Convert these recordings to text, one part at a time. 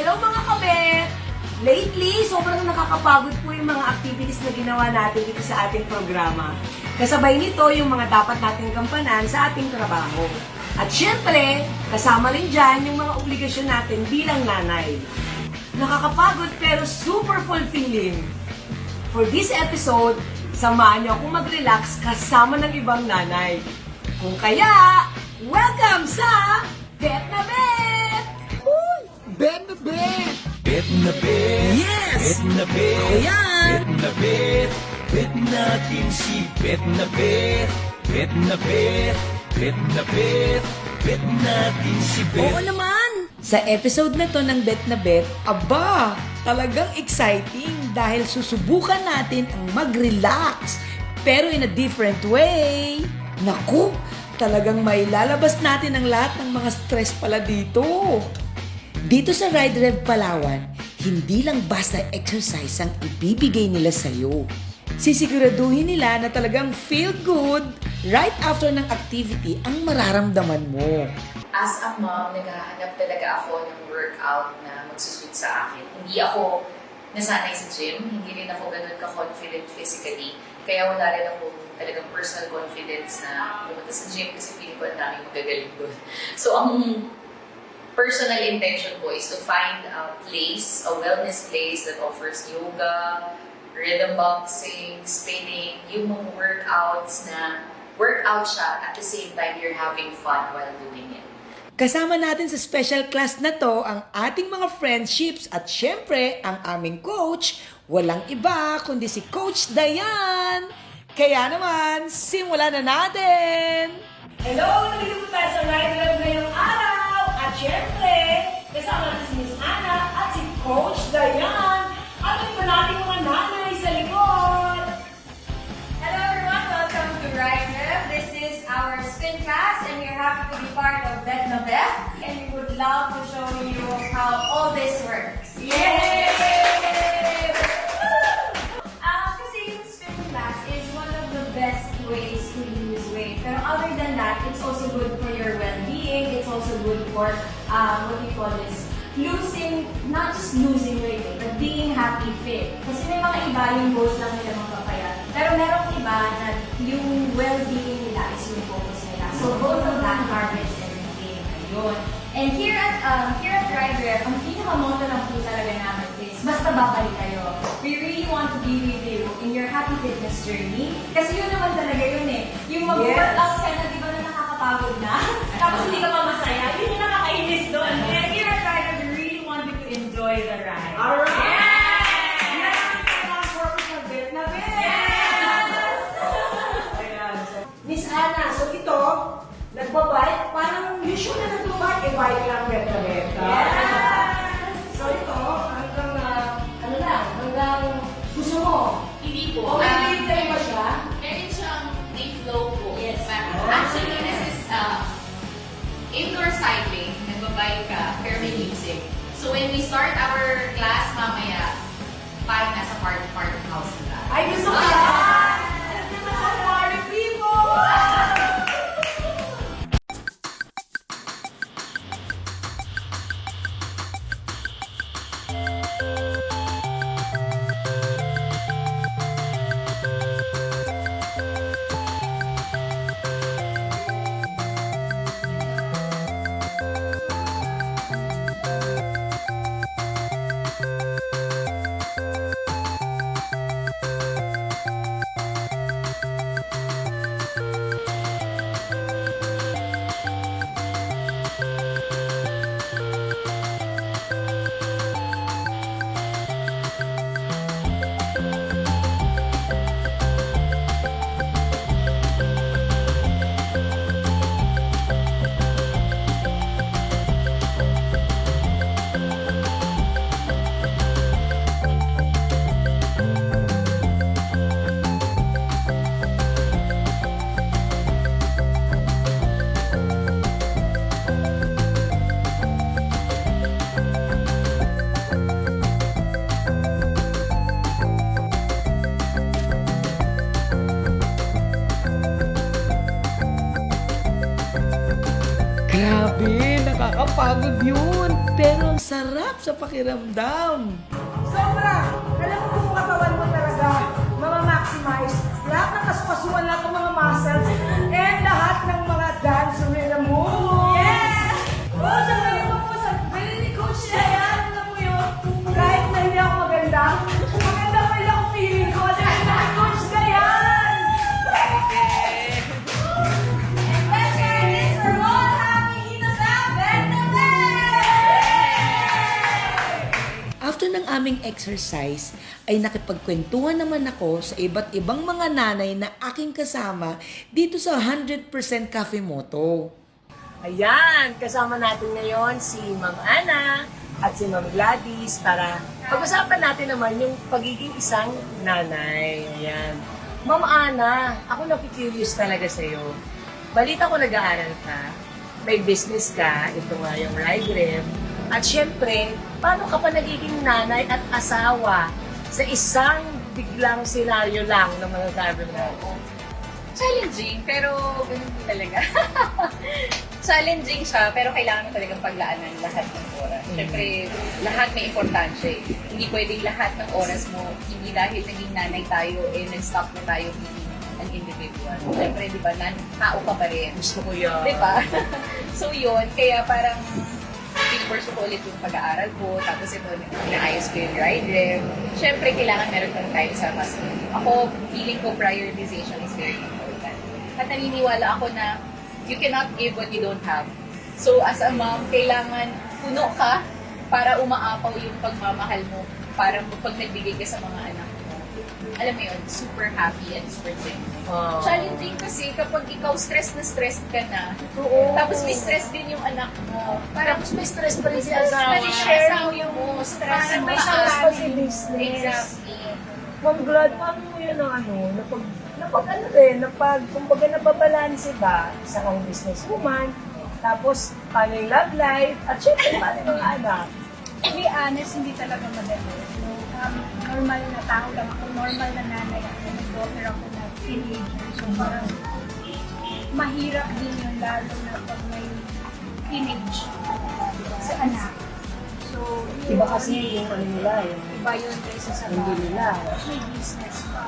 Hello mga kabet! Lately, sobrang nakakapagod po yung mga activities na ginawa natin dito sa ating programa. Kasabay nito yung mga dapat nating gampanan sa ating trabaho. At syempre, kasama rin dyan yung mga obligasyon natin bilang nanay. Nakakapagod pero super fulfilling. For this episode, samahan niyo akong mag-relax kasama ng ibang nanay. Kung kaya, welcome sa Bet na Bet! Uy! Bet na bet! Bet na bet! Yes! Bet na bet! Ayan! Bet na bet! Bet natin si Bet na bet! Bet na bet! Bet na bet! Bet natin si Bet! Oo naman! Sa episode na to ng Bet na Bet, aba, talagang exciting dahil susubukan natin ang mag-relax pero in a different way. Naku, talagang may lalabas natin ang lahat ng mga stress pala dito. Dito sa Ride Rev Palawan, hindi lang basta exercise ang ibibigay nila sa'yo. Sisiguraduhin nila na talagang feel good right after ng activity ang mararamdaman mo. As a mom, naghahanap talaga ako ng workout na magsusuit sa akin. Hindi ako nasanay sa gym, hindi rin ako ganun ka-confident physically. Kaya wala rin ako talagang personal confidence na pumunta sa gym kasi feeling ko ang daming magagaling doon. So, ang personal intention ko is to find a place, a wellness place that offers yoga, rhythm boxing, spinning, yung mga workouts na workout siya at the same time you're having fun while doing it. Kasama natin sa special class na to ang ating mga friendships at syempre ang aming coach, walang iba kundi si Coach Dayan. Kaya naman, simulan na natin! Hello! Nandito po tayo sa Ride Rev ngayong araw! At syempre, kasama natin si Miss Ana at si Coach Dayan! At ito pa natin mga nanay sa likod! Hello everyone, welcome to Ride Rev. This is our spin class and we're happy to be part of Bet na Bet and we would love to show you how all this works. Yay! Kasi yung spin class is one of the best ways to lose weight. Pero other than that, it's also good for your well-being. It's also good for, what do you call this? Not just losing weight, but being happy fit. Kasi may mga iba yung goals lang nila magpapayat. Pero merong iba na yung well-being nila is yung focus nila. So both of that harvest everything. Ayun. And here at Ride Rev, ang pinaka-motto lang po talaga namin is basta babalik kayo. We really want to be with you in your happy fitness journey. Kasi yun naman talaga yun eh. Yung mag-workout ka na, di ba na nakakapagod na? Tapos hindi ka pa masaya. Yun yung nakakainis doon. And here at Ride Rev, we really want you to enjoy the ride. Alright! Yes! Yan ang purpose ng Bet na Bet! Yes! Ayan. So, Miss Ana, so ito, nagbabike, parang usual na nagbabike, bike lang Bet na Bet. Yes! So ito, hanggang, ano lang, hanggang gusto mo. Hindi O may limit ba siya? Meron siyang day flow po. Yes. Actually, this is indoor cycling. Nagbabike ka, pero may music. So when we start our class mamaya, parang nasa part of house na. Ay, gusto ko yan! Alam mo naman, party people! Grabe, nakakapagod yun. Pero ang sarap sa pakiramdam. Sobra! Alam mo kung katawan mo talaga, mamamaximize lahat ng kasukasuan, lahat ng mga muscles, and lahat ng mga dance mo. Yes! Oh, sabi mo po sa galing ni Coach Dayan, alam mo yun, kahit na hindi ako maganda pa rin ako feeling ko, dahil na kay Coach Dayan! And best friends, we're all happy dito sa Bet na After ng aming exercise, ay nakipagkwentuhan naman ako sa iba't ibang mga nanay na aking kasama dito sa 100% Cafe Moto. Ayan, kasama natin ngayon si Ma'am Ana at si Ma'am Gladys para pag-usapan natin naman yung pagiging isang nanay. Ayan. Ma'am Ana, ako napikurious talaga sa'yo. Balita ko nag-aaral ka, may business ka, ito nga yung Ride at syempre, paano ka pa nagiging nanay at asawa sa isang biglang senaryo lang na mangyayari mo? Challenging, pero ganun din talaga. Challenging siya, pero kailangan mo talagang paglaanan lahat ng oras. Siyempre, lahat may importansya eh. Hindi pwedeng lahat ng oras mo, hindi dahil naging nanay tayo, nag-stop na tayo being an individual. Siyempre, di ba, tao ka pa rin. Gusto ko yun. Di ba? So yun, kaya parang pinurso ko ulit yung pag-aaral ko, tapos ito, inaayos ko yung ride. Siyempre, kailangan meron kang time sa mas. Ako, feeling ko prioritization is very important. At naniniwala ako na you cannot give what you don't have. So, as a mom, kailangan puno ka para umaapaw yung pagmamahal mo, para pag nagbigay ka sa mga anak mo. Alam mo yun, super happy and super thankful. Challenging kasi kapag ikaw stress ka na, tapos may stress din yung anak mo. Tapos may stress pa rin si Tapos asawa. share mo yung stress Parang mo may sa stress pa si business. Exactly. Ma'am Glad, paano mo yun ang kumbaga nababalanse ba sa kang businesswoman, tapos paano yung love life, at syempre paano yung anak? To be honest, hindi talaga madali. No, normal na tao lang ako, normal na nanay ako, nag-daughter ako na teenager. So parang mahirap din yun lalo na pag may teenage sa anak. So, Iba kasi yung ano nila, yung iba yun kaysa sa hindi bahay. nila. May business pa.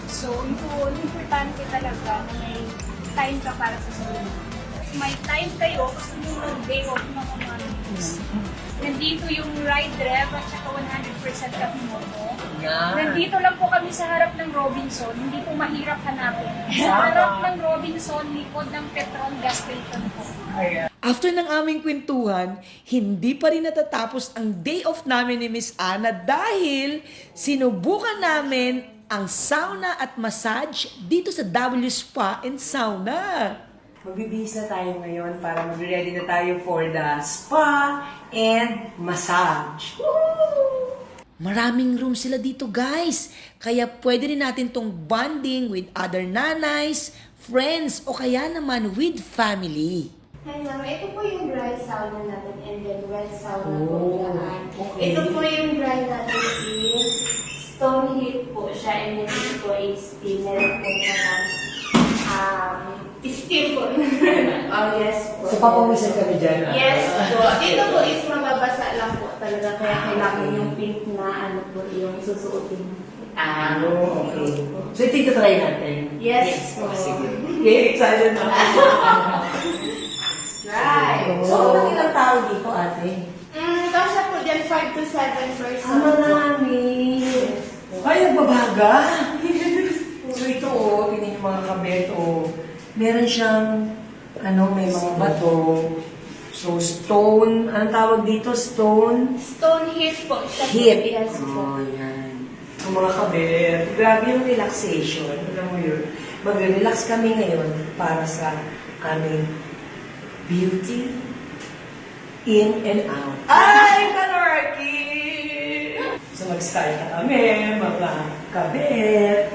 So, yun, importante talaga na may time ka para sa sarili. May time kayo, gusto nyo mag-day off ng mga nandito yung ride rev at saka 100% kami moto. Nandito lang po kami sa harap ng Robinson, hindi po mahirap hanapin. Sa harap ng Robinson, likod ng Petron gas station po. After ng aming kwentuhan, hindi pa rin natatapos ang day off namin ni Miss Ana dahil sinubukan namin ang sauna at massage dito sa W Spa and Sauna. Magbibihis na tayo ngayon para mag-ready na tayo for the spa and massage. Maraming room sila dito guys, kaya pwede rin natin tong bonding with other nanays, friends, o kaya naman with family. Hi ma'am, ito po yung dry sauna natin and then wet sauna po dyan. okay. Ito po yung dry natin is stone heat po siya and then ito po is steam. Meron po siya steam po. Oh yes po. So papawisan kami dyan. Yes po. Dito po is mababasa lang po talaga kaya kailangan yung pink na ano po yung susuotin. Okay. So ito try natin. Yes po. Sige. Okay, excited na ako. Right. So, ilang tao dito, ate? Kasya po dyan 5 to 7 person. Marami. Ay, nagbabaga. So ito, yun yung mga kabet, meron siyang, may mga bato. So, stone, anong tawag dito? Stone? Stone heat po. Siya po. Hit. Yes po. Yan. Yung mga kabet. Grabe yung relaxation. Alam mo yun. Mag-relax kami ngayon para sa aming beauty in and out. Ay, kanarki! So, mag-start na kami, mga kabet.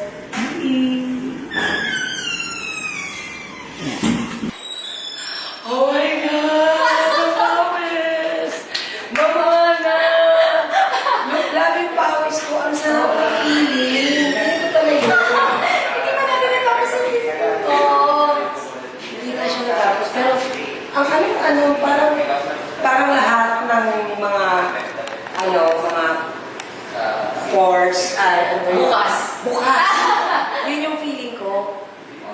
Oh my God! Ang pawis! Mamana! Yung labing pawis ko, ang sarap na feeling. Ano ko talaga? Hindi ba natin natapos ang video ko? Hindi na siya natapos. Pero, ang parang lahat ng course, Bukas. Bukas. Yun yung feeling ko.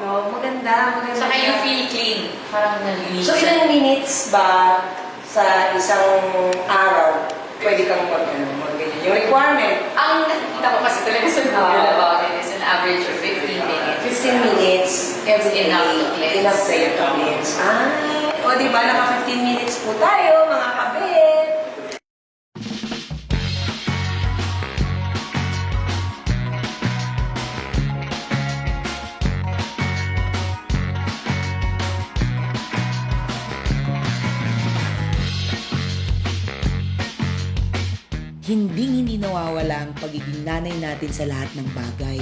No, maganda. Saka you feel clean. Parang nalinis. So, ilang minutes ba sa isang araw pwede kang mag-ganyan? Yung requirement, Ang nakikita ko kasi talaga sa Google about it is an average of 15 minutes. 15 minutes every Enough day. to cleanse. Enough to cleanse. O diba, naka 15 minutes po tayo, mga kabit. Hindi nawawala ang pagiging nanay natin sa lahat ng bagay.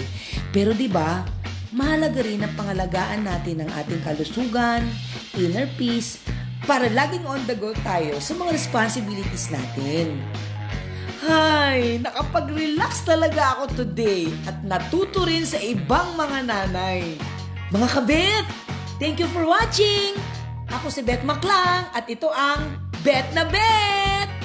Pero 'di ba, mahalaga rin ang pangalagaan natin ang ating kalusugan, inner peace, para laging on the go tayo sa mga responsibilities natin. Hay, nakapag-relax talaga ako today at natuto rin sa ibang mga nanay. Mga kabit, thank you for watching! Ako si Beth Maclang at ito ang Bet na Bet!